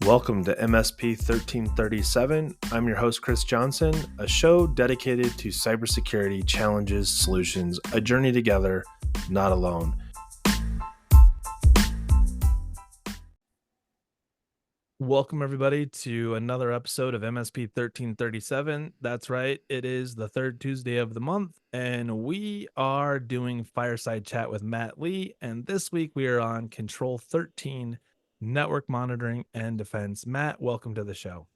Welcome to MSP 1337. I'm your host, Chris Johnson, a show dedicated to cybersecurity challenges, solutions, a journey together, not alone. Welcome, everybody, to another episode of MSP 1337. That's right, it is the third Tuesday of the month, and we are doing Fireside Chat with Matt Lee, and this week we are on Control 13, Network Monitoring and Defense. Matt, welcome to the show.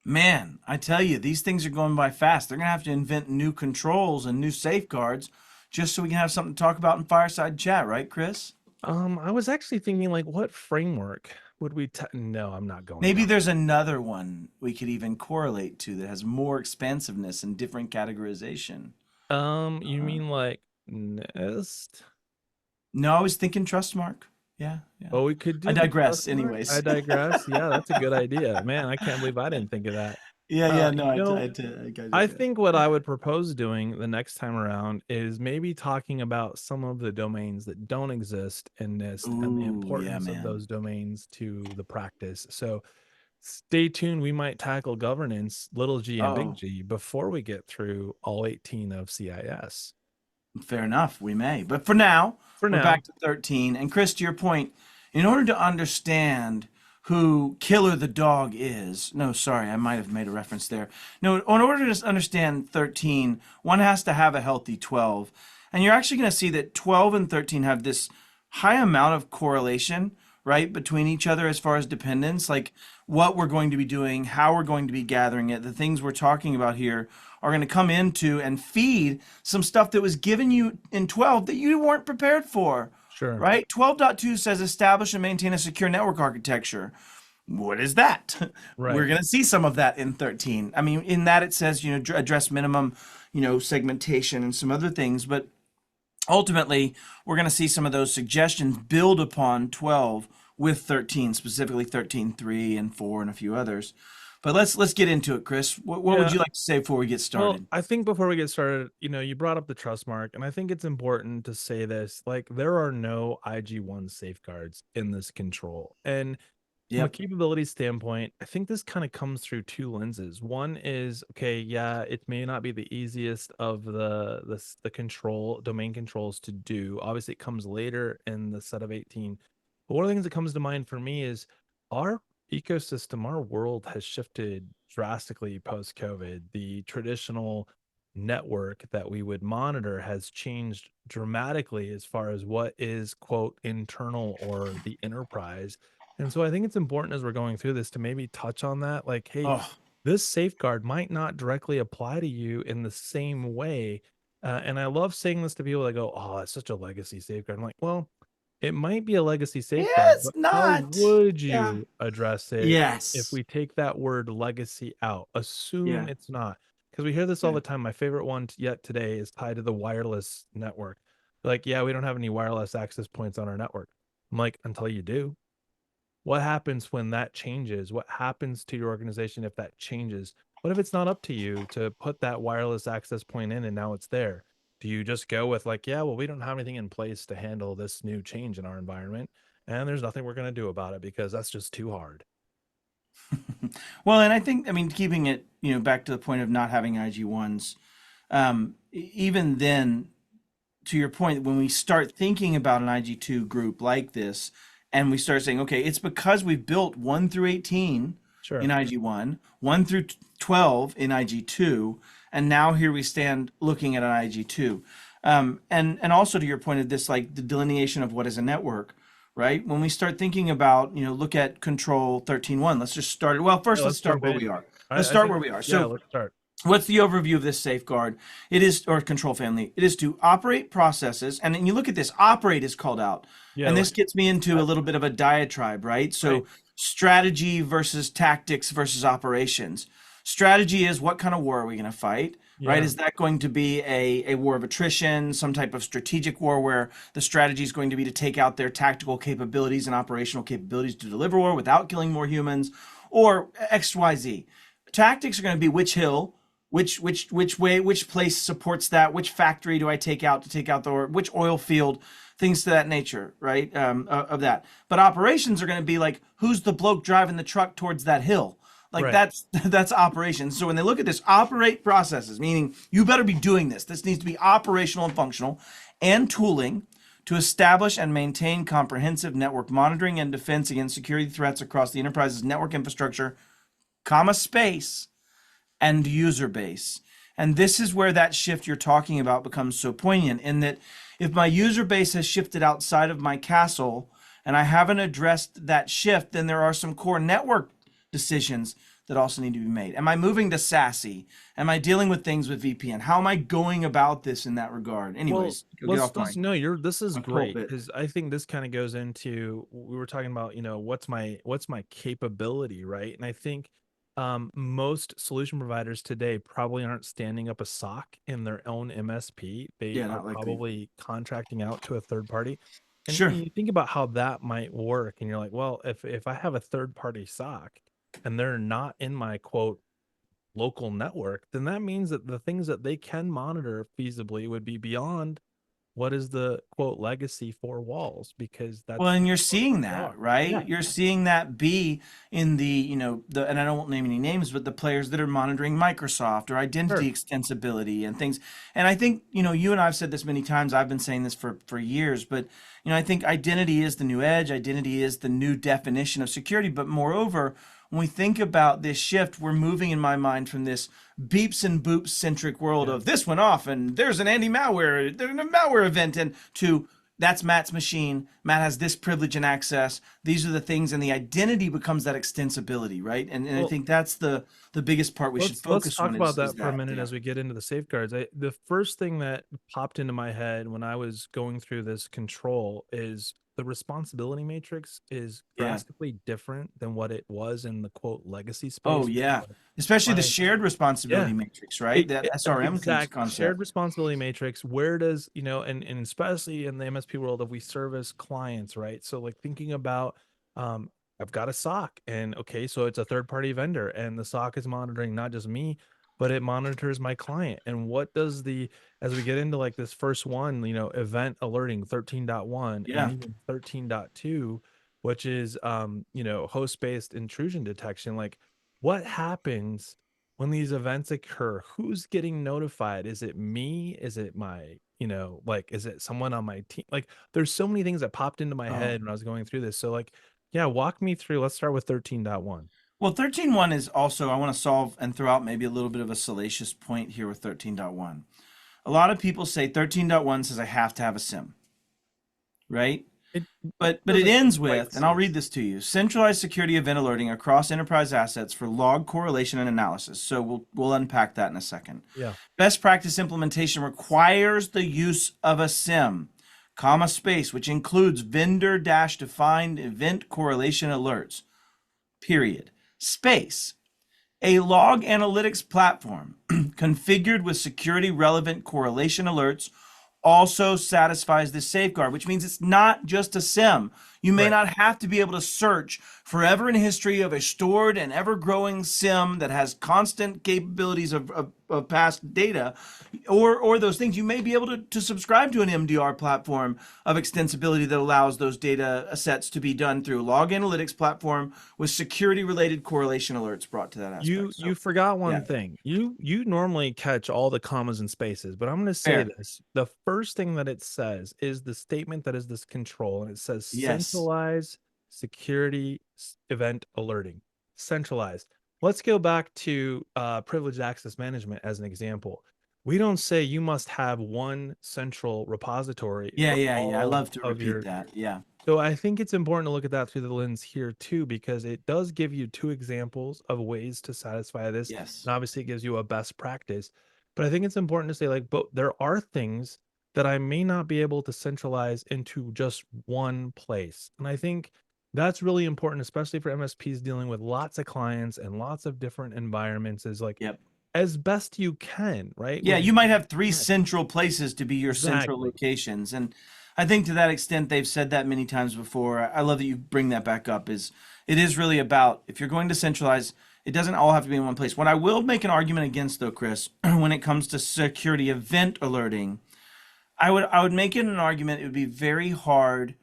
Man, I tell you, these things are going by fast. They're going to have to invent new controls and new safeguards just so we can have something to talk about in Fireside Chat, right, Chris? I was actually thinking, like, what framework would we no, I'm not going Maybe down. there's another one we could even correlate to that has more expansiveness and different categorization. You mean like Nest? No, I was thinking Trustmark. Yeah. Oh, we could do I the digress, trust mark? anyways. I digress. Yeah, that's a good idea. Man, I can't believe I didn't think of that. I digress. think what I would propose doing the next time around is maybe talking about some of the domains that don't exist in NIST and the Ooh, yeah, importance of man. those domains to the practice. So stay tuned. We might tackle governance, little g and big Oh, G, before we get through all 18 of CIS. fair enough, we may. But for now, For we're now, back to 13. And Chris, to your point, in order to understand who Killer the dog is, no, sorry, I might have made a reference there. No, in order to understand 13, one has to have a healthy 12. And you're actually going to see that 12 and 13 have this high amount of correlation, right, between each other as far as dependence, like what we're going to be doing, how we're going to be gathering it, the things we're talking about here are going to come into and feed some stuff that was given you in 12 that you weren't prepared for, sure. right? 12.2 says establish and maintain a secure network architecture. What is that? Right. We're going to see some of that in 13. I mean, in that it says, address minimum, segmentation and some other things, but ultimately, we're going to see some of those suggestions build upon 12 with 13, specifically 13.3 and 4 and a few others. But let's get into it, Chris. What would you like to say before we get started? Well, I think before we get started, you brought up the trust mark, and I think it's important to say this, like, there are no IG1 safeguards in this control. And from a capability standpoint, I think this kind of comes through two lenses. One is, okay, yeah, it may not be the easiest of the control domain controls to do. Obviously, it comes later in the set of 18. But one of the things that comes to mind for me is our ecosystem, our world has shifted drastically post-COVID. The traditional network that we would monitor has changed dramatically as far as what is, quote, internal or the enterprise. And so I think it's important as we're going through this to maybe touch on that. Like, hey, this safeguard might not directly apply to you in the same way. And I love saying this to people that go, oh, it's such a legacy safeguard. I'm like, well, it might be a legacy safeguard, It's but how not. would Yeah. you address it if Yes. we take that word legacy out? Assume Yeah. it's not. Because we hear this all Yeah. the time. My favorite one yet today is tied to the wireless network. Like, yeah, we don't have any wireless access points on our network. I'm like, until you do. What happens when that changes? What happens to your organization if that changes? What if it's not up to you to put that wireless access point in and now it's there? Do you just go with, like, yeah, well, we don't have anything in place to handle this new change in our environment, and there's nothing we're going to do about it because that's just too hard? Well, and I think, keeping it, back to the point of not having IG1s, even then, to your point, when we start thinking about an IG2 group like this, and we start saying, okay, it's because we've built 1 through 18 Sure. in IG1, 1 through 12 in IG2, and now here we stand looking at an IG2. And also to your point of this, like the delineation of what is a network, right? When we start thinking about, look at Control 13.1, let's just start it. Well, first, Yeah, let's start where we are. Let's I start think, where we are. yeah, So let's start. what's the overview of this safeguard? It is, or control family, it is to operate processes. And then you look at this, operate is called out. Yeah, and this gets me into a little bit of a diatribe, right? So right. Strategy versus tactics versus operations. Strategy is, what kind of war are we going to fight? Right? Yeah. Is that going to be a war of attrition, some type of strategic war where the strategy is going to be to take out their tactical capabilities and operational capabilities to deliver war without killing more humans, or XYZ? Tactics are going to be which hill, which place supports that, which factory do I take out to take out the, or which oil field, things to that nature, right? Of that. But operations are going to be like, who's the bloke driving the truck towards that hill? Like Right. that's operations. So when they look at this, operate processes, meaning you better be doing this. This needs to be operational and functional, and tooling to establish and maintain comprehensive network monitoring and defense against security threats across the enterprise's network infrastructure, comma space, and user base. And this is where that shift you're talking about becomes so poignant, in that if my user base has shifted outside of my castle and I haven't addressed that shift, then there are some core network decisions that also need to be made. Am I moving to SASE? Am I dealing with things with VPN? How am I going about this in that regard? Well, Anyways, go get off let's my, no, you're this is my great pulpit. because I think this kind of goes into we were talking about, what's my capability, right? And I think most solution providers today probably aren't standing up a SOC in their own MSP. They Yeah, are not likely. probably contracting out to a third party. And Sure. you think about how that might work, and you're like, well, if I have a third party SOC and they're not in my quote local network, then that means that the things that they can monitor feasibly would be beyond what is the quote legacy four walls, because Well, that's and you're what seeing they that, are. right? Yeah, You're seeing that be in the, the, and I don't name any names, but the players that are monitoring Microsoft or identity sure. extensibility and things. And I think, you and I've said this many times, I've been saying this for years, but, I think identity is the new edge. Identity is the new definition of security. But moreover, when we think about this shift, we're moving in my mind from this beeps and boops centric world Yeah. of this went off and there's an anti-malware, there's a malware event, and to that's Matt's machine. Matt has this privilege and access. These are the things, and the identity becomes that extensibility, right? And I Well, think that's the biggest part we should let's focus talk on about is that for a that. minute Yeah. as we get into the safeguards. The first thing that popped into my head when I was going through this control is the responsibility matrix is Yeah. drastically different than what it was in the quote legacy Oh space. yeah. Especially the My shared responsibility yeah, matrix, right? That SRM exact shared concept. responsibility matrix. Where does, and especially in the MSP world, if we service clients, right? So like thinking about, um I've got a SOC, and okay, so it's a third party vendor, and the SOC is monitoring not just me, but it monitors my client. And what does the as we get into like this first one, event alerting 13.1 and Yeah. even 13.2, which is host based intrusion detection, like what happens when these events occur? Who's getting notified? Is it me? Is it my, like, is it someone on my team? Like, there's so many things that popped into my Oh. head when I was going through this. So, like, yeah, walk me through. Let's start with 13.1. Well, 13.1 is also, I want to solve and throw out maybe a little bit of a salacious point here with 13.1. A lot of people say 13.1 says I have to have a SIM, right? It But it doesn't ends quite with, and I'll say. read this to you: centralized security event alerting across enterprise assets for log correlation and analysis. So we'll unpack that in a second. Yeah. Best practice implementation requires the use of a SIM, comma space, which includes vendor dash defined event correlation alerts. Period. Space. A log analytics platform configured with security relevant correlation alerts also satisfies this safeguard, which means it's not just a SIM. You may Right. not have to be able to search forever in history of a stored and ever growing SIM that has constant capabilities of past data, or those things. You may be able to subscribe to an MDR platform of extensibility that allows those data sets to be done through a log analytics platform with security related correlation alerts brought to that You aspect. you So, forgot yeah, one thing. You normally catch all the commas and spaces, but I'm going to say fair. this. The first thing that it says is the statement that is this control, and it says Yes. centralize security event alerting. Centralized. Let's go back to privileged access management as an example. We don't say you must have one central repository Yeah, for yeah, yeah. I all love to of repeat your. that. Yeah. So I think it's important to look at that through the lens here too, because it does give you two examples of ways to satisfy this. Yes. And obviously it gives you a best practice. But I think it's important to say, like, but there are things that I may not be able to centralize into just one place. And I think that's really important, especially for MSPs dealing with lots of clients and lots of different environments, is like Yep. as best you can, right? Yeah, With you might have three yeah, central places to be your central exactly. locations. And I think to that extent, they've said that many times before. I love that you bring that back up. Is it is really about, if you're going to centralize, It doesn't all have to be in one place. What I will make an argument against, though, Chris, when it comes to security event alerting, I would make it an argument. It would be very hard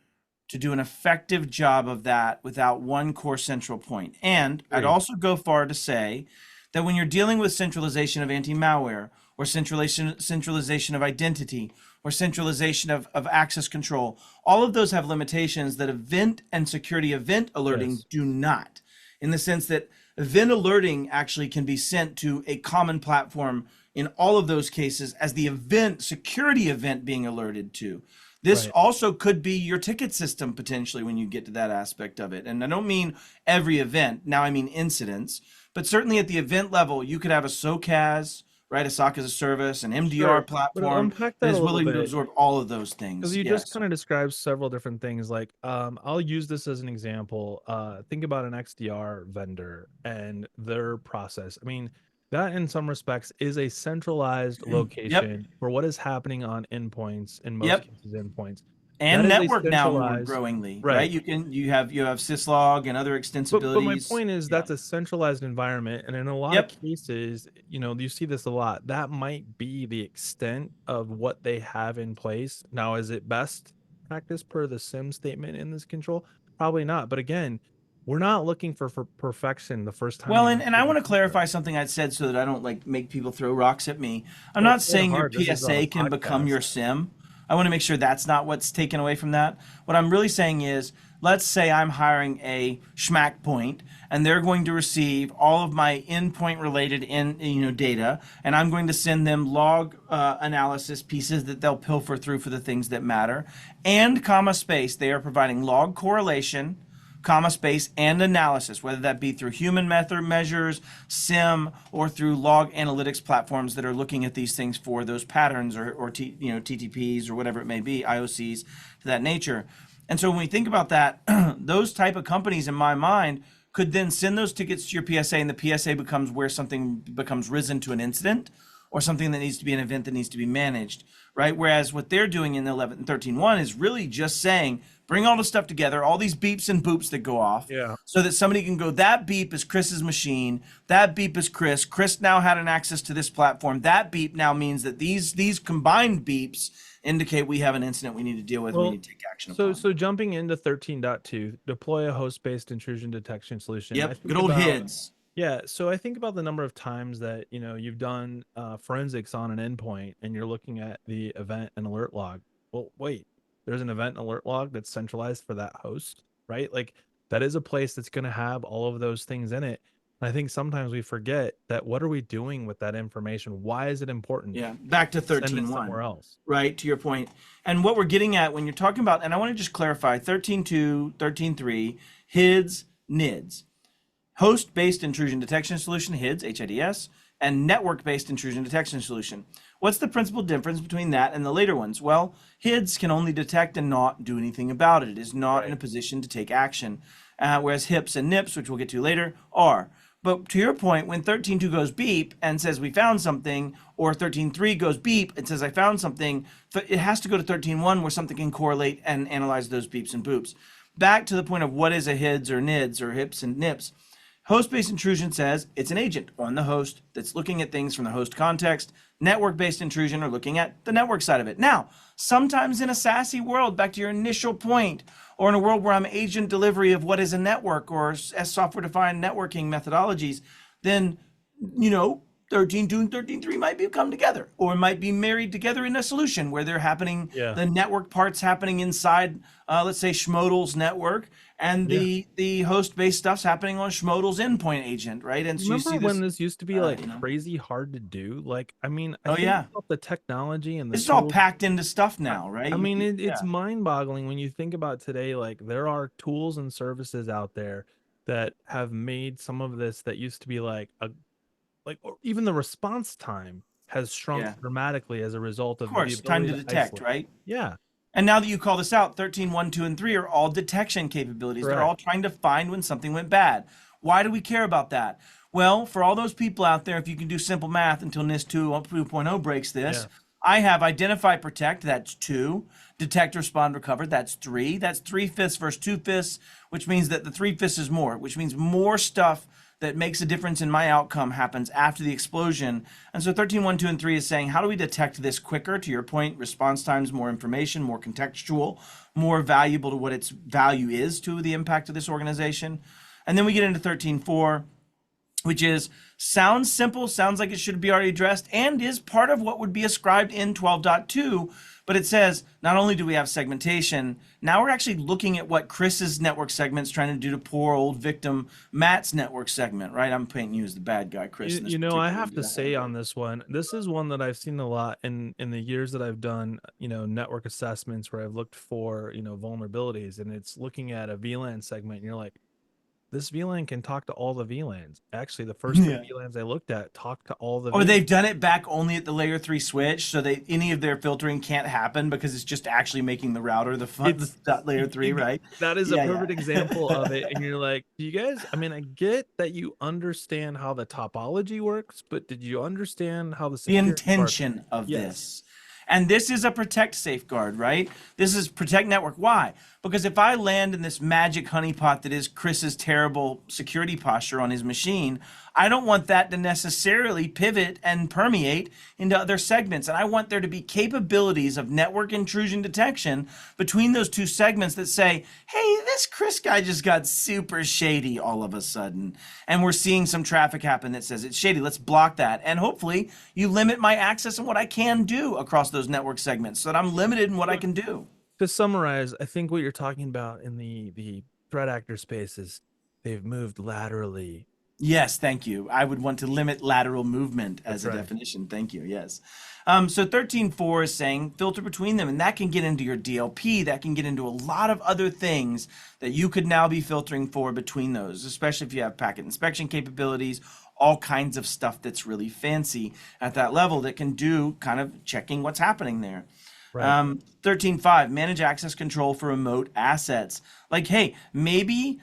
to do an effective job of that without one core central point. And I'd Agreed. also go far to say that when you're dealing with centralization of anti-malware or centralization of identity or centralization of access control, all of those have limitations that event and security event alerting Yes. do not, in the sense that event alerting actually can be sent to a common platform in all of those cases as the event, security event being alerted to. This Right. also could be your ticket system potentially when you get to that aspect of it. And I don't mean every event, now I mean incidents, but certainly at the event level, you could have a SOCAS, right? A SOC as a service, an MDR Sure. But platform unpack that that a is little willing to bit. absorb all of those Because things. you just Yes. kind of described several different things. Like, I'll use this as an example. Think about an XDR vendor and their process. I mean, that in some respects is a centralized Yep. location for what is happening on endpoints, in most Yep. cases, endpoints. That And is a network now more centralized, growingly, right? right. You have syslog and other But my extensibilities. point is Yeah. that's a centralized environment, and in a lot of Yep. cases, you see this a lot. That might be the extent of what they have in place. Now, is it best practice per the SIM statement in this control? Probably not. But again, we're not looking for perfection the first time Well, we and I install want the to software. clarify something I'd said so that I don't like make people throw rocks at me. I'm Well, not it's kind of saying your hard. This is on a PSA can become podcast. your SIM. I want to make sure that's not what's taken away from that. What I'm really saying is, let's say I'm hiring a schmack point, and they're going to receive all of my endpoint related data, and I'm going to send them log analysis pieces that they'll pilfer through for the things that matter, and comma space. They are providing log correlation, comma space, and analysis, whether that be through human method measures, SIM, or through log analytics platforms that are looking at these things for those patterns or TTPs or whatever it may be, IOCs to that nature. And so when we think about that, those type of companies in my mind could then send those tickets to your PSA, and the PSA becomes where something becomes risen to an incident or something that needs to be an event that needs to be managed, right? Whereas what they're doing in the 11 and 13.1 is really just saying, bring all the stuff together, all these beeps and boops that go off, Yeah. so that somebody can go, that beep is Chris's machine, that beep is Chris. Chris now had an access to this platform. That beep now means that these combined beeps indicate we have an incident we need to deal with, we Well, need to take action so upon. so jumping into 13.2, deploy a host-based intrusion detection solution. I Yep, good think old about HIDS. Yeah, so I think about the number of times that, you've done forensics on an endpoint and you're looking at the event and alert log. Well, wait, there's an event and alert log that's centralized for that host, right? Like that is a place that's going to have all of those things in it. And I think sometimes we forget that what are we doing with that information? Why is it important? Yeah, back to Send it 13.1, somewhere else. right? To your point. And what we're getting at when you're talking about, and I want to just clarify 13.2, 13.3, HIDS, NIDS. Host-based intrusion detection solution, HIDS, HIDS, and network-based intrusion detection solution. What's the principal difference between that and the later ones? Well, HIDS can only detect and not do anything about it. It is not in a Right. position to take action, whereas HIPS and NIPS, which we'll get to later, are. But to your point, when 13.2 goes beep and says we found something, or 13.3 goes beep and says I found something, it has to go to 13.1 where something can correlate and analyze those beeps and boops. Back to the point of what is a HIDS or NIDS or HIPS and NIPS. Host-based intrusion says it's an agent on the host that's looking at things from the host context. Network-based intrusion are looking at the network side of it. Now, sometimes in a SASE world, back to your initial point, or in a world where I'm agent delivery of what is a network or as software-defined networking methodologies, then, 13.2 and 13.3 might come together, or might be married together in a solution where they're happening, Yeah. the network parts happening inside, let's say Schmodel's network, and Yeah. the host-based stuff's happening on Schmodel's endpoint agent, right? And so you Remember see when this, this used to be like you know, crazy hard to do? Like, I mean, I oh think yeah, about the technology and the this is all tools. packed into stuff I, now, right? I mean, it's Yeah, mind-boggling when you think about today. Like, there are tools and services out there that have made some of this that used to be or even the response time has shrunk yeah, dramatically as a result of of the course, time ability to to detect, isolate. right? Yeah, And now that you call this out, 13.1, 2, and 3 are all detection capabilities. They're all correct. trying to find when something went bad. Why do we care about that? Well, for all those people out there, if you can do simple math until NIST 2.0 breaks this, Yeah. I have identify, protect, that's 2. Detect, respond, recover, that's 3. That's 3/5 versus 2/5, which means that the 3/5 is more, which means more stuff that makes a difference in my outcome happens after the explosion. And so 13.1, 2, and 3 is saying, how do we detect this quicker? To your point, response times, more information, more contextual, more valuable to what its value is to the impact of this organization. And then we get into 13.4, which is sounds simple, sounds like it should be already addressed, and is part of what would be ascribed in 12.2. But it says not only do we have segmentation, now we're actually looking at what Chris's network segment's trying to do to poor old victim Matt's network segment, right? I'm painting you as the bad guy, Chris, in this I particular have to example. say on this one, this is one that I've seen a lot in the years that I've done, network assessments where I've looked for, vulnerabilities, and it's looking at a VLAN segment and you're like, this VLAN can talk to all the VLANs. Actually, the first three Yeah. VLANs I looked at talked to all the Or they've VLANs. done it back only at the layer 3 switch, so that any of their filtering can't happen because it's just actually making the router the It's layer 3, right? that is a Yeah, perfect example of it. yeah. And you're like, do you guys, I mean, I get that you understand how the topology works, but did you understand how the The security part? intention of Yes. this. And this is a protect safeguard, right? This is protect network. Why? Because if I land in this magic honeypot that is Chris's terrible security posture on his machine, I don't want that to necessarily pivot and permeate into other segments. And I want there to be capabilities of network intrusion detection between those two segments that say, hey, this Chris guy just got super shady all of a sudden. And we're seeing some traffic happen that says it's shady. Let's block that. And hopefully you limit my access and what I can do across those network segments so that I'm limited in what I can do. To summarize, I think what you're talking about in the threat actor space is they've moved laterally. Yes, thank you. I would want to limit lateral movement That's as a right. definition. Thank you. Yes. So 13.4 is saying filter between them, and that can get into your DLP. That can get into a lot of other things that you could now be filtering for between those, especially if you have packet inspection capabilities, all kinds of stuff that's really fancy at that level that can do kind of checking what's happening there. Right. 13.5, manage access control for remote assets. Like, hey, maybe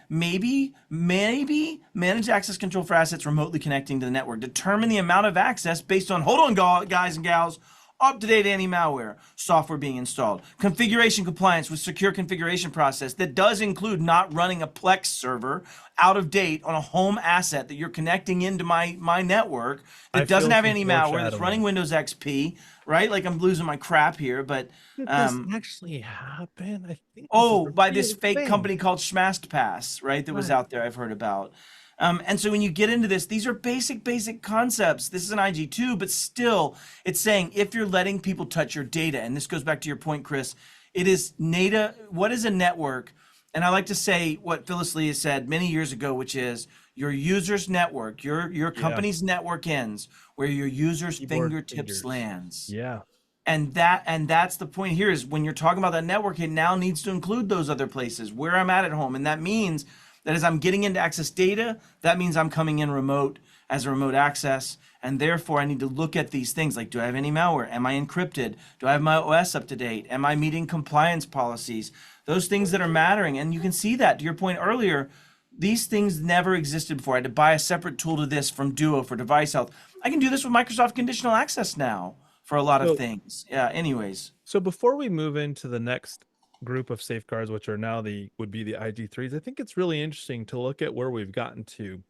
manage access control for assets remotely connecting to the network. Determine the amount of access based on, hold on, guys and gals, up-to-date anti-malware software being installed. Configuration compliance with secure configuration process that does include not running a Plex server out of date on a home asset that you're connecting into my network I that doesn't feel have some anti-malware, that's running foreshadowing. Windows XP, right? Like I'm losing my crap here, but Did this actually happen? I think this is oh, a by this real fake thing. company called Schmastpass, right? That was Right. out there I've heard about. And so when you get into this, these are basic concepts. This is an IG2, but still, it's saying if you're letting people touch your data, and this goes back to your point, Chris, it is NATA. What is a network? And I like to say what Phyllis Lee has said many years ago, which is your user's network, your Yeah. company's network ends where your user's Keyboard fingertips fingers. lands. Yeah. And that's the point here is when you're talking about that network, it now needs to include those other places where I'm at home. And that means that as I'm getting into access data, that means I'm coming in remote as a remote access. And therefore I need to look at these things like, do I have any malware? Am I encrypted? Do I have my OS up to date? Am I meeting compliance policies? Those things that are mattering. And you can see that to your point earlier, these things never existed before. I had to buy a separate tool to this from Duo for device health. I can do this with Microsoft Conditional Access now for a lot of So things. Yeah, anyways. so before we move into the next group of safeguards, which are now would be the IG3s, I think it's really interesting to look at where we've gotten to.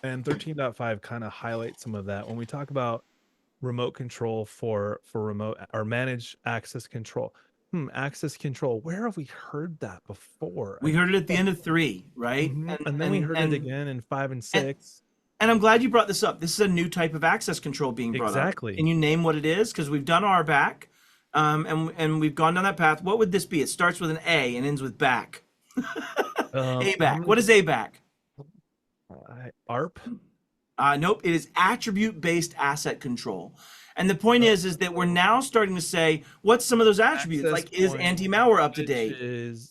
And 13.5 kind of highlights some of that when we talk about remote control for remote or managed access control. Access control. Where have we heard that before? I We heard it at the end of 3, right? And then we heard it again in 5 and And 6. and I'm glad you brought this up. This is a new type of access control being brought up. Can Exactly. you name what it is? Because we've done our back, and we've gone down that path. What would this be? It starts with an A and ends with back. A I'm back. What is A back? ARP. Nope, it is attribute-based asset control. And the point is that we're now starting to say, what's some of those attributes? Access Like, is point, anti-malware up to which date? is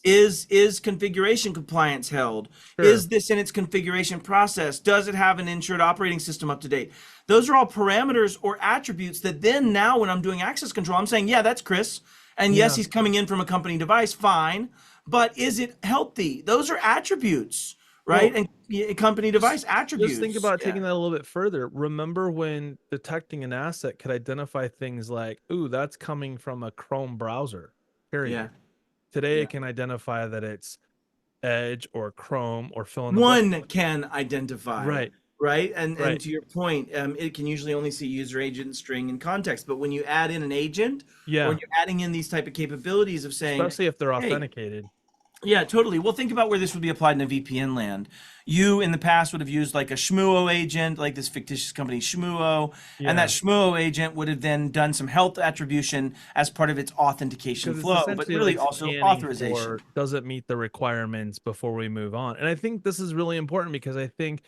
Is configuration compliance held? sure. Is this in its configuration process? Does it have an insured operating system up to date? Those are all parameters or attributes that then now when I'm doing access control, I'm saying, yeah, that's Chris. And yes, Yeah. he's coming in from a company device, fine. But is it healthy? Those are attributes, right? Well, And company device just think attributes. about Yeah. taking that a little bit further. Remember when detecting an asset could identify things like, ooh, that's coming from a Chrome browser, Yeah. period. Today Yeah. it can identify that it's Edge or Chrome or fill in the blank. One can identify. Right. right? And Right. to your point, it can usually only see user agent string in context. But when you add in an agent, or when Yeah. you're adding in these type of capabilities of saying, Especially if they're hey, authenticated. yeah, totally. Well, think about where this would be applied in a VPN land. You in the past would have used like a Shmuo agent, like this fictitious company Shmuo, and that Yeah. Shmuo agent would have then done some health attribution as part of its authentication Because it's flow, but essentially really like also scanning authorization. for does it meet the requirements before we move on. And I think this is really important because I think,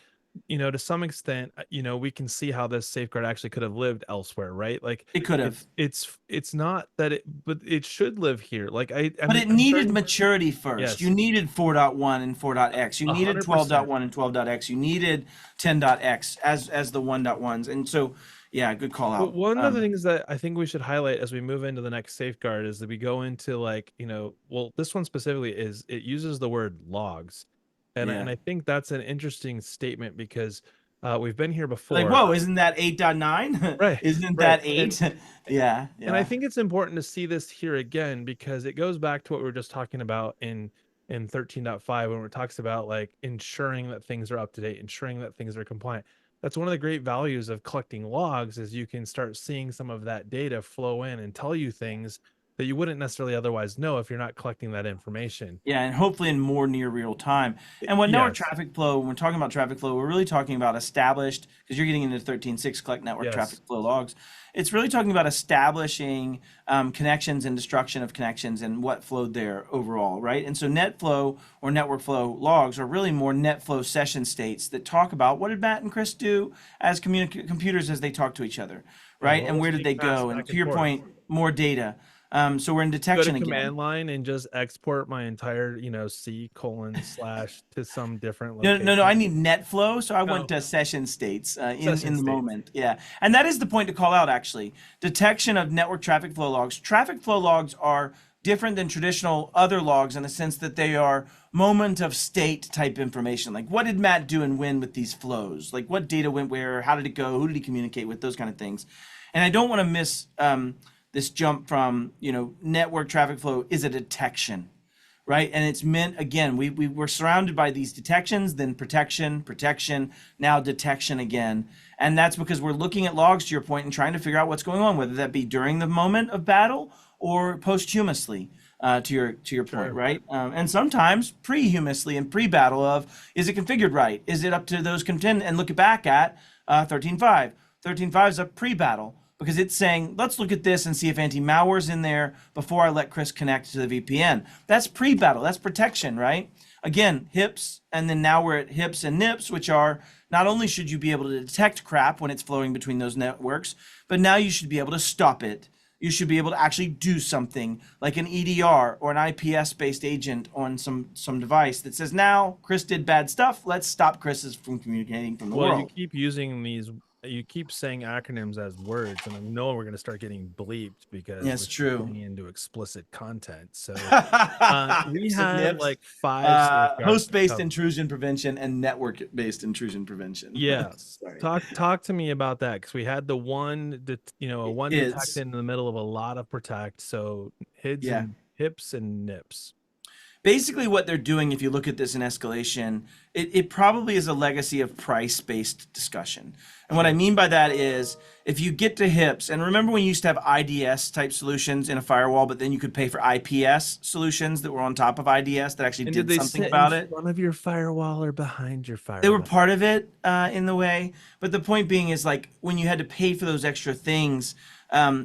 to some extent, we can see how this safeguard actually could have lived elsewhere, right? Like It could have. it's not that but it should live here. Like But it I'm needed starting. maturity first. You Yes, needed 4.1 and 4.x. You needed 100%. 12.1 and 12.x. You needed 10.x as the 1.1s. And so, yeah, good call But out. one of the things that I think we should highlight as we move into the next safeguard is that we go into like, well, this one specifically is it uses the word logs. And Yeah. I think that's an interesting statement because we've been here Like, before. whoa, isn't that 8.9? Right, Isn't right. that 8? Yeah, And I yeah. think it's important to see this here again because it goes back to what we were just talking about in 13.5 when it talks about like ensuring that things are up to date, ensuring that things are compliant. That's one of the great values of collecting logs is you can start seeing some of that data flow in and tell you things that you wouldn't necessarily otherwise know if you're not collecting that information. Yeah, and hopefully in more near real time. And what network Yes. traffic flow, when we're talking about traffic flow, we're really talking about established, because you're getting into 13.6 collect network traffic Yes. flow logs. It's really talking about establishing connections and destruction of connections and what flowed there overall, right? And so net flow or network flow logs are really more net flow session states that talk about what did Matt and Chris do as computers as they talk to each other, Yeah. right? What And was where did being they passed go? And back to and your forth? point, more data. So we're in Go to detection again. command line and just export my entire, C colon slash to some different No, no, no. I location. need net flow, so I want Oh, session states session in the states. moment. Yeah, and that is the point to call out. Actually, detection of network traffic flow logs. Traffic flow logs are different than traditional other logs in the sense that they are moment of state type information. Like, what did Matt do and when with these flows? Like, what data went where? How did it go? Who did he communicate with? Those kind of things. And I don't want to miss this jump from network traffic flow is a detection, right? And it's meant, again, we were surrounded by these detections, then protection, now detection again. And that's because we're looking at logs, to your point, and trying to figure out what's going on, whether that be during the moment of battle or posthumously, to your point, Sure. right? And sometimes prehumously and pre-battle of, is it configured right? Is it up to those contend? And look back at 13.5. 13.5 is a pre-battle because it's saying, let's look at this and see if anti-malware's in there before I let Chris connect to the VPN. That's pre-battle, that's protection, right? Again, HIPs, and then now we're at HIPs and NIPs, which are not only should you be able to detect crap when it's flowing between those networks, but now you should be able to stop it. You should be able to actually do something like an EDR or an IPS-based agent on some device that says, now Chris did bad stuff, let's stop Chris from communicating from the Well, you world. keep using these, you keep saying acronyms as words, and I know we're going to start getting bleeped because we're Yes, true. getting into explicit content. So we Hips and have nips, like five safeguards to host-based cover. intrusion prevention and network-based intrusion prevention. Yes. Sorry. Talk to me about that because we had the one that a one detect Is in the middle of a lot of protect. So HIDs yeah. and hips and nips. Basically what they're doing, if you look at this in escalation, it probably is a legacy of price-based discussion. And what I Sure. mean by that is if you get to hips, and remember when you used to have IDS type solutions in a firewall, but then you could pay for IPS solutions that were on top of IDS that actually And did did they something sit in about it? front of your firewall or behind your They were firewall? part of it in the way, but the point being is like when you had to pay for those extra things,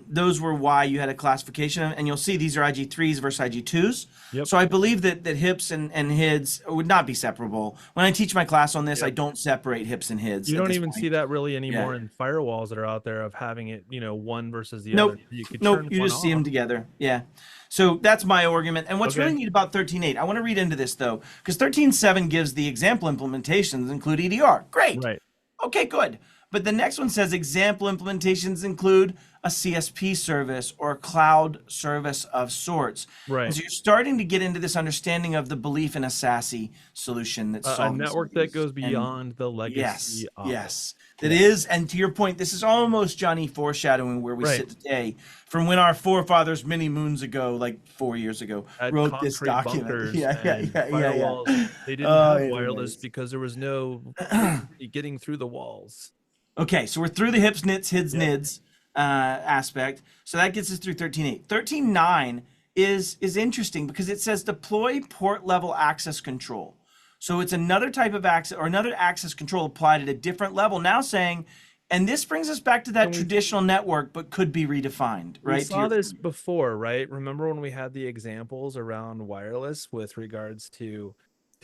those were why you had a classification. And you'll see these are IG3s versus IG2s. Yep. So I believe that HIPs and HIDs would not be separable. When I teach my class on this, I Yep. don't separate HIPs and HIDs You at don't this even see point. that really Yeah. anymore in firewalls that are out there of having it, one versus the other. Nope. You could Nope. turn You one just see off. them together. Yeah. So that's my argument. And what's really Okay. neat about 13.8, I want to read into this though, because 13.7 gives the example implementations include EDR. Great. Right. Okay, good. But the next one says example implementations include a CSP service or a cloud service of sorts. And Right. so you're starting to get into this understanding of the belief in a SASE solution that's A solving some of network that these. goes And beyond the yes, legacy office. yes, that Yeah. is. And to your point, this is almost Johnny foreshadowing where we Right. sit today from when our forefathers many moons ago, like 4 years ago, Had wrote this concrete document. bunkers Yeah, yeah, and yeah, yeah, firewalls. yeah. They didn't Oh, have wireless anyways. because there was no frequency getting through the walls. Okay, so we're through the hips, nits, hids, Yep. nids aspect. So that gets us through 13.8. 13.9 is interesting because it says deploy port level access control. So it's another type of access or another access control applied at a different level. Now saying, and this brings us back to that And traditional network, but could be redefined, we right? To saw your this before, right? Remember when we had the examples around wireless with regards to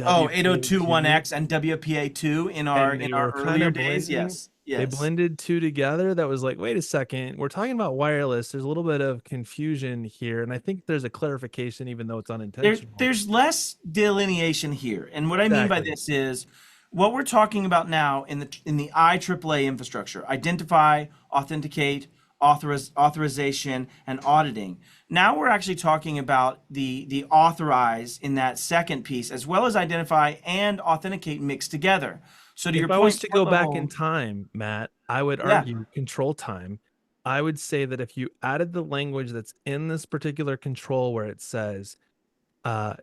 oh, WPA2 802.1x and WPA2 in and they our were kind earlier of days. blending? Yes, They yes. blended two together. That was like, wait a second, we're talking about wireless. There's a little bit of confusion here, and I think there's a clarification, even though it's unintentional. There's less delineation here. And what I mean by Exactly. this is what we're talking about now in the IEEE infrastructure, identify, authenticate, authorization, and auditing. Now we're actually talking about the authorize in that second piece, as well as identify and authenticate mixed together. So to your If I was point, to port go back in level, time, Matt, I would yeah, argue control time. I would say that if you added the language that's in this particular control where it says, uh,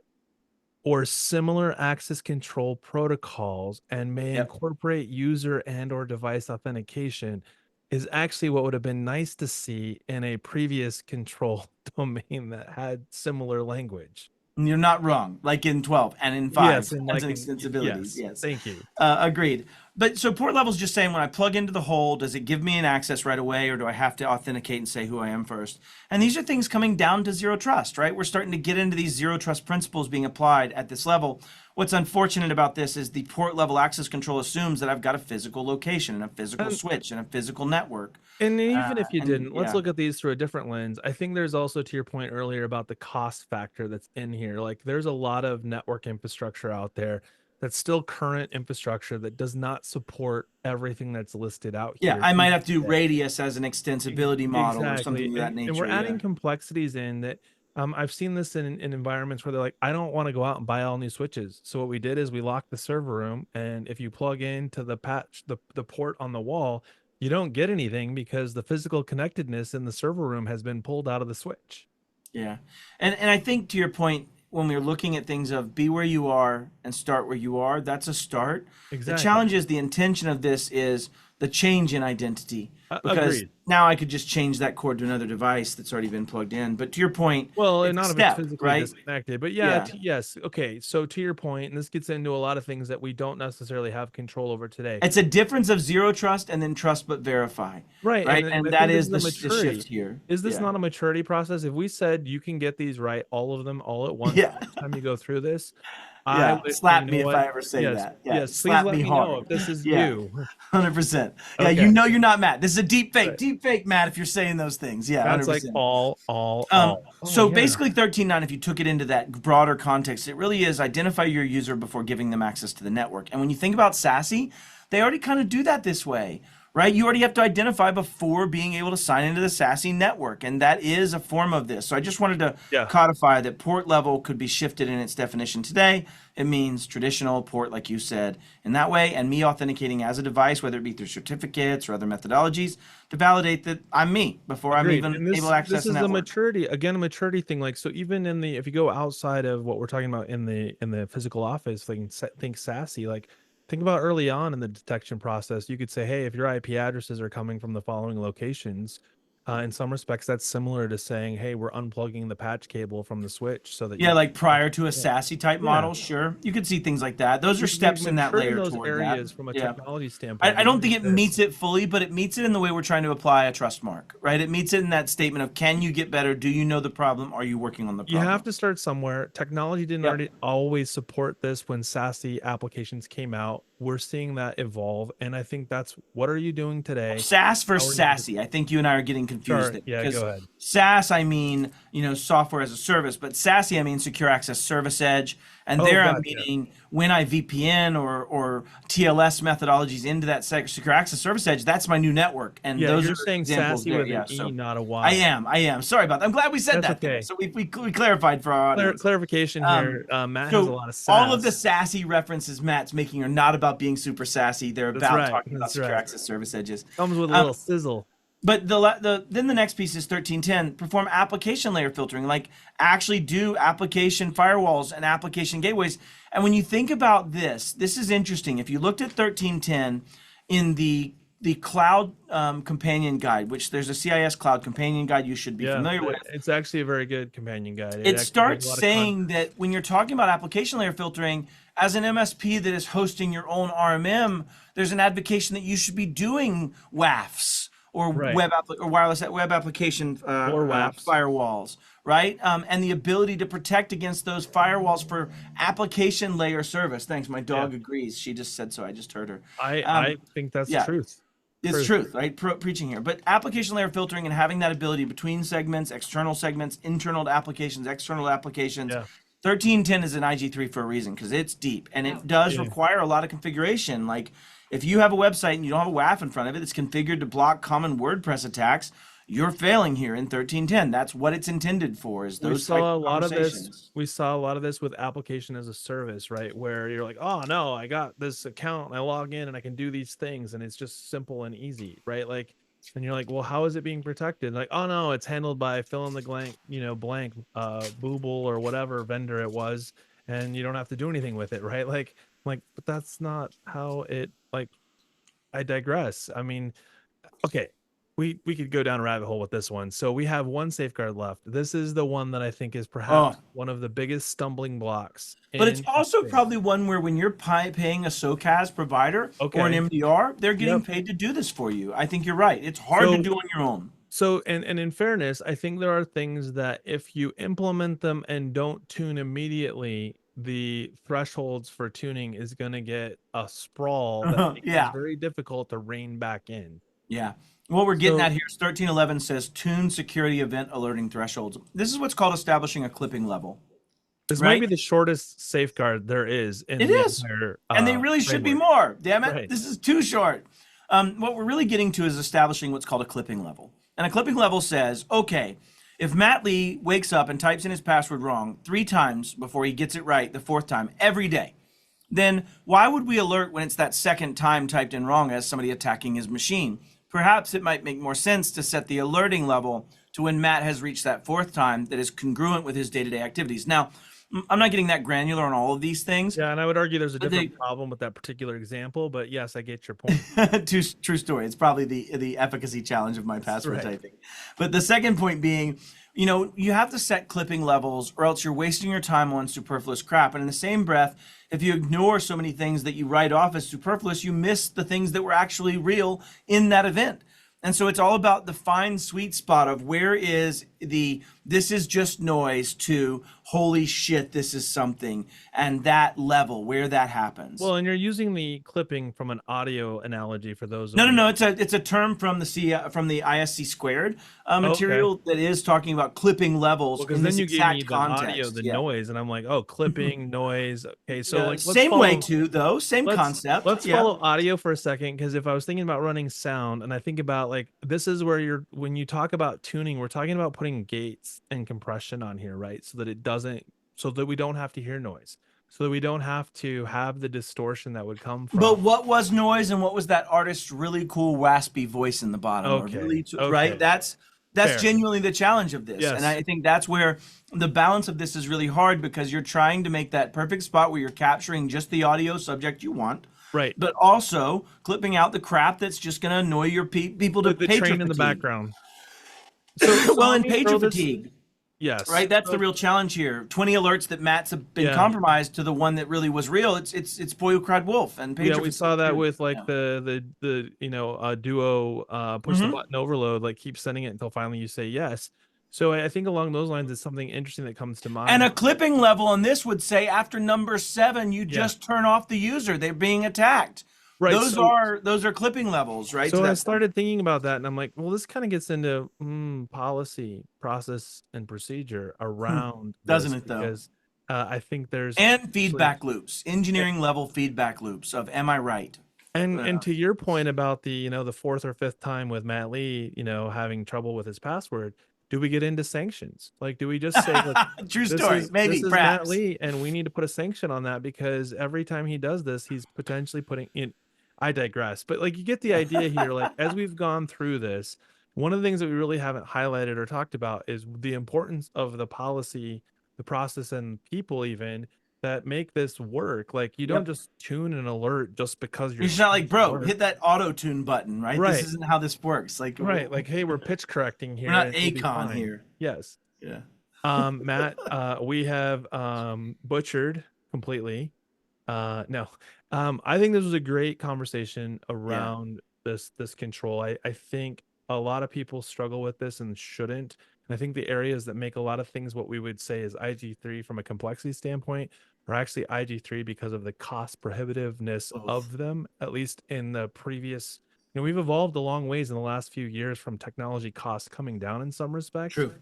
or similar access control protocols and may yep. incorporate user and or device authentication is actually what would have been nice to see in a previous control domain that had similar language. You're not wrong. Like in 12 and in 5, Yes, and depends like on in extensibilities. yes, Yes. thank you. Agreed. But so port level is just saying when I plug into the hole, does it give me an access right away or do I have to authenticate and say who I am first? And these are things coming down to zero trust, right? We're starting to get into these zero trust principles being applied at this level. What's unfortunate about this is the port level access control assumes that I've got a physical location and a physical And switch and a physical network. And even if you And didn't, let's yeah, look at these through a different lens. I think there's also, to your point earlier about the cost factor that's in here. Like there's a lot of network infrastructure out there that's still current infrastructure that does not support everything that's listed out yeah, here I might even have to do today. radius as an extensibility model or something Exactly. of that And we're nature. Yeah. adding complexities in that I've seen this in environments where they're like, I don't want to go out and buy all new switches. So what we did is we locked the server room, and if you plug into the patch, the port on the wall, you don't get anything because the physical connectedness in the server room has been pulled out of the switch. Yeah. And I think to your point, when we're looking at things of be where you are and start where you are, that's a start. The Exactly. challenge is the intention of this is the change in identity because Agreed. now I could just change that cord to another device that's already been plugged in. But to your point, Well, and it's a not if it's step, physically right? disconnected, but yeah, Yeah. yes. Okay. So to your point, and this gets into a lot of things that we don't necessarily have control over today. It's a difference of zero trust and then trust but verify, Right, right? and And I that think this is is a the shift maturity. here. Is this Yeah. not a maturity process? If we said you can get these right, all of them, all at once, Yeah. each time you go through this, I Yeah. would, and you Slap know me if what? I ever say Yes, that. Yeah. yes, please Slap let me me know hard. if this is Yeah. you. 100%. Yeah, you Okay, know you're not Matt. This is a deep fake. right. Deep fake, Matt, if you're saying those things. Yeah, That's like 100%. all. Oh So yeah, basically 13.9, if you took it into that broader context, it really is identify your user before giving them access to the network. And when you think about SASE, they already kind of do that this way, right? You already have to identify before being able to sign into the SASE network. And that is a form of this. So I just wanted to yeah. codify that port level could be shifted in its definition today. It means traditional port, like you said, in that way, and me authenticating as a device, whether it be through certificates or other methodologies, to validate that I'm me before I'm Agreed. even And able to this access the is a network. maturity, again, a maturity thing. Like, so even in the, if you go outside of what we're talking about in the physical office, think SASE, like think about early on in the detection process, you could say, hey, if your IP addresses are coming from the following locations, in some respects, that's similar to saying, hey, we're unplugging the patch cable from the switch so that Yeah, you like can, prior to a yeah, SASE type yeah. model, sure. You could see things like that. Those are We've steps in that matured in layer those toward that. areas from a Yeah. technology standpoint, I but don't even think with it this, meets it fully, but it meets it in the way we're trying to apply a trust mark, right? It meets it in that statement of can you get better? Do you know the problem? Are you working on the you have problem? to start somewhere. Technology didn't Yep. already always support this when SASE applications came out. We're seeing that evolve, and I think that's what are you doing today? SaaS How versus are you? SASE. I think you and I are getting confused Sure. there Yeah. because Go ahead. SaaS, I mean, software as a service, but SASE, I mean, secure access service edge. And Oh, there I'm gotcha. meaning when I VPN or TLS methodologies into that secure access service edge, that's my new network. And Yeah, those you're are saying examples sassy there. with an Yeah. E, So not a I Y. am. I am. Sorry about that. I'm glad we said That's that there. okay. So we clarified for our audience. Clarification Um, here. Matt has a so lot of all of the sass. sassy references Matt's making are not about being super sassy. They're That's about right. talking about That's secure right. access service edges. Comes with a Um, little sizzle. but then the next piece is 1310. Perform application layer filtering, like actually do application firewalls and application gateways. And when you think about this, this is interesting. If you looked at 1310 in the cloud companion guide, which there's a CIS cloud companion guide you should be Yeah, familiar with, it's actually a very good companion guide. It it actually gives starts a lot of saying context. that when you're talking about application layer filtering, as an MSP that is hosting your own RMM, there's an advocation that you should be doing WAFs or Right. or wireless web application Or WAPs. firewalls, right? And the ability to protect against those firewalls for application layer service. Thanks, my Yeah. dog agrees. She just said so. I just heard her. I think that's Yeah, truth. it's Truth. truth, right? Preaching here. But application layer filtering and having that ability between segments, external segments, internal to applications, external applications. Yeah. 1310 is an IG3 for a reason because it's deep and it does Yeah. require a lot of configuration. Like if you have a website and you don't have a WAF in front of it that's configured to block common WordPress attacks, you're failing here in 1310. That's what it's intended for, is We those types saw a of lot of this. conversations. We saw a lot of this with application as a service, right? Where you're like, oh no, I got this account and I log in and I can do these things and it's just simple and easy, right? Like, and you're like, well, how is it being protected? Like, oh no, it's handled by fill in the blank, blank, Booble or whatever vendor it was, and you don't have to do anything with it, right? Like, but that's not how it like. I digress. I mean, okay, we could go down a rabbit hole with this one. So we have one safeguard left. This is the one that I think is Oh, perhaps one of the biggest stumbling blocks but it's in the also space. probably one where when you're paying a SOCAS provider or an Okay. MDR, they're getting Yep. paid to do this for you. I think you're right. It's hard to So do on your own. and in fairness, I think there are things that if you implement them and don't tune immediately, the thresholds for tuning is going to get a sprawl that becomes Yeah. very difficult to rein back in. Yeah. What we're getting So at here is 1311 says tune security event alerting thresholds. This is what's called establishing a clipping level, this might right? be the shortest safeguard there is in It the is. entire And they really should be framework. more. Damn it. Right. This is too short. What we're really getting to is establishing what's called a clipping level. And a clipping level says, okay, if Matt Lee wakes up and types in his password wrong 3 times before he gets it right the 4th time every day, then why would we alert when it's that second time typed in wrong as somebody attacking his machine? Perhaps it might make more sense to set the alerting level to when Matt has reached that 4th time that is congruent with his day-to-day activities. Now, I'm not getting that granular on all of these things, Yeah, and I would argue there's a but different problem with that particular example, but yes, I get your point. true story. It's probably the efficacy challenge of my That's password right. typing. But the second point being, you have to set clipping levels or else you're wasting your time on superfluous crap. And in the same breath, if you ignore so many things that you write off as superfluous, you miss the things that were actually real in that event. And so it's all about the fine sweet spot of where is this is just noise to holy shit, this is something, and that level where that happens. Well, and you're using the clipping from an audio analogy for those No, of no, you. no. It's a term from the ISC squared Oh, okay. material that is talking about clipping levels Well, because in then this you gave me exact the audio, context. the Yeah. noise, and I'm like, oh, clipping, noise. Okay, so like Same way too, though. Same concept. let's Yeah. follow audio for a second, because if I was thinking about running sound and I think about like this is where when you talk about tuning, we're talking about putting gates and compression on here, right? So that we don't have to hear noise. So that we don't have to have the distortion that would come from. But what was noise and what was that artist's really cool raspy voice in the bottom? Or Okay. right? Okay. That's Fair. genuinely the challenge of this. And Yes. I think that's where the balance of this is really hard because you're trying to make that perfect spot where you're capturing just the audio subject you want, Right. but also clipping out the crap that's just going to annoy your people to The pager train in the fatigue. background. So Well, let in me throw pager this. fatigue, Yes. right? That's the So, real challenge here. 20 alerts that Matt's have been yeah. compromised to the one that really was real. It's Boy Who Cried Wolf and pager Yeah, we fatigue saw that too. with like Yeah. the duo push the Hmm. button overload, like keep sending it until finally you say yes. So I think along those lines is something interesting that comes to And mind. a clipping level on this would say after number 7, you Yeah. just turn off the user. They're being attacked. Right. Those are clipping levels, right? To So I that point. started thinking about that and I'm like, well, this kind of gets into policy, process, and procedure around Doesn't this it though? because I think there's And actually, feedback loops, engineering level feedback loops of am I right? and to your point about the, the fourth or fifth time with Matt Lee, having trouble with his password, do we get into sanctions? Like, do we just say, look, True this story. is Maybe, this is Matt perhaps. Lee, and we need to put a sanction on that because every time he does this, he's potentially putting in. I digress, but like you get the idea here. Like as we've gone through this, one of the things that we really haven't highlighted or talked about is the importance of the policy, the process, and people even that make this work. Like you don't Yep. just tune an alert just because you're You're just not like, tuning an bro, alert. hit that auto tune button, right? This Right, isn't how this works. Like, right. Like, hey, we're pitch correcting we're here not and we'll be Acon fine. here. Yes. Yeah. Matt, we have butchered completely. No. I think this was a great conversation Yeah. around this control. I think a lot of people struggle with this and shouldn't. And I think the areas that make a lot of things what we would say is IG3 from a complexity standpoint are actually IG3 because of the cost prohibitiveness Both. of them, at least in the previous, we've evolved a long ways in the last few years from technology costs coming down in some respects. True.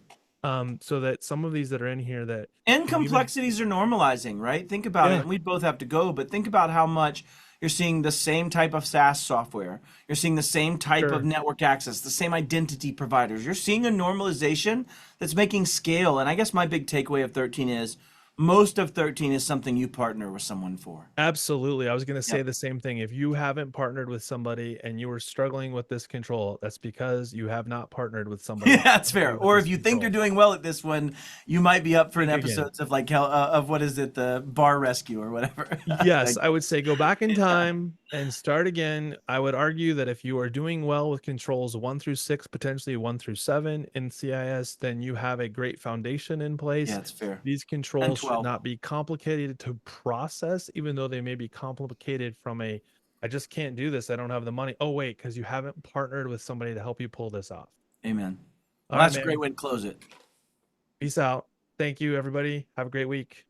So that some of these that are in here that, And even, complexities are normalizing, right? Think about it. yeah, And we both have to go, but think about how much you're seeing the same type of SaaS software. You're seeing the same type of sure. network access, the same identity providers. You're seeing a normalization that's making scale. And I guess my big takeaway of 13 is most of 13 is something you partner with someone for. Absolutely. I was going to say Yep. the same thing. If you haven't partnered with somebody and you are struggling with this control, that's because you have not partnered with somebody Yeah, to that's help fair. you with Or this if you think you're control. doing well at this one, you might be up for an Think again. episodes of like of what is it, the bar rescue or whatever. Yes, Like, I would say go back in time and start again. I would argue that if you are doing well with controls 1 through 6, potentially 1 through 7 in CIS, then you have a great foundation in yeah, place. it's fair. These And controls should 12. not be complicated to process, even though they may be complicated from a, I just can't do this. I don't have the money. Oh, wait, because you haven't partnered with somebody to help you pull this off. Amen. All Well, right, that's a great man. way to close it. Peace out. Thank you, everybody. Have a great week.